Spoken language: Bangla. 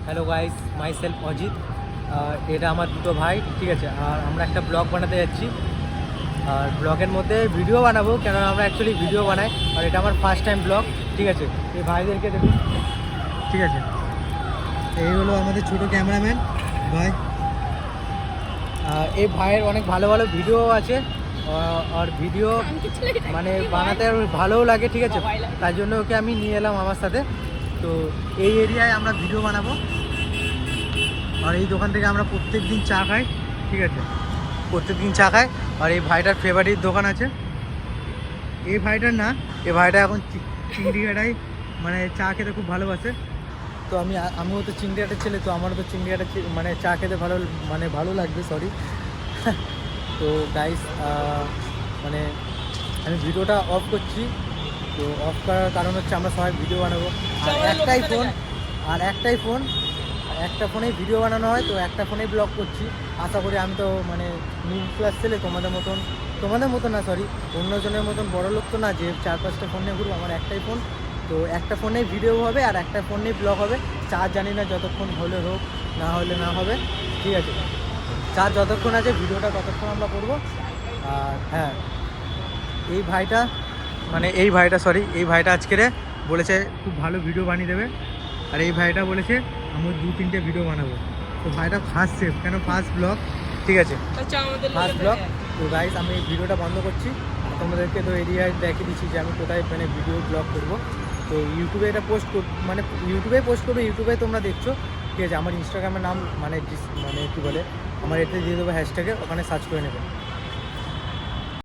Hello guys, my self Ajit. এটা আমার দুটো ভাই, ঠিক আছে। আর আমরা একটা ব্লগ বানাতে যাচ্ছি, আর ব্লগের মধ্যে ভিডিও বানাবো, কেন আমরা অ্যাকচুয়ালি ভিডিও বানাই। আর এটা আমার ফার্স্ট টাইম ব্লগ, ঠিক আছে। এই ভাইদেরকে দেখুন, ঠিক আছে। এই হলো আমাদের ছোটো ক্যামেরাম্যান ভাই। এই ভাইয়ের অনেক ভালো ভালো ভিডিও আছে, আর ভিডিও মানে বানাতে ভালোও লাগে, ঠিক আছে। তার জন্য ওকে আমি নিয়ে এলাম আমার সাথে। তো এই এরিয়ায় আমরা ভিডিও বানাবো, আর এই দোকান থেকে আমরা প্রত্যেক দিন চা খাই, ঠিক আছে। প্রত্যেক দিন চা খাই। আর এই ভাইটার ফেভারিট দোকান আছে, এই ভাইটার না, এই ভাইটা এখন চিংড়িঘাটায় মানে চা খেতে খুব ভালোবাসে। তো আমিও তো চিংড়িঘাটের ছেলে, তো আমারও তো চিংড়িঘাটের মানে চা খেতে ভালো লাগবে, সরি। তো গাইস, মানে আমি ভিডিওটা অফ করছি। তো অফ করার কারণ হচ্ছে আমরা সবাই ভিডিও বানাবো, আর একটাই ফোন, একটা ফোনেই ভিডিও বানানো হয়। তো একটা ফোনেই ব্লগ করছি। আশা করি আমি তো মানে মিডল ক্লাস ছেলে, তোমাদের মতন না, সরি, অন্যজনের মতন বড় লোক তো না যে 4-5টা ফোন নিয়ে ঘুরবো। আমার একটাই ফোন, তো একটা ফোনেই ভিডিও হবে আর একটা ফোনেই ব্লগ হবে। চার্জ জানি না, যতক্ষণ হলে হোক, না হলে না হবে, ঠিক আছে। চার্জ যতক্ষণ আছে ভিডিওটা ততক্ষণ আমরা করবো। আর হ্যাঁ, এই ভাইটা আজকে বলেছে খুব ভালো ভিডিও বানিয়ে দেবে। আর এই ভাইটা বলেছে আমি 2-3টে ভিডিও বানাবো। তো ভাইটা ফার্স্ট সেফ, কেন ফার্স্ট ব্লগ, ঠিক আছে, ফার্স্ট ব্লগ। তো গাইস, আমি এই ভিডিওটা বন্ধ করছি। তোমাদেরকে তো এরিয়ায় দেখিয়ে দিচ্ছি যে আমি কোথায় মানে ভিডিও ব্লগ করবো। তো ইউটিউবে এটা ইউটিউবে পোস্ট করবো, ইউটিউবে তোমরা দেখছো, ঠিক আছে। আমার ইনস্টাগ্রামের নাম মানে কী বলে, আমার এতে দিয়ে দেবো হ্যাশট্যাগে, ওখানে সার্চ করে নেবে।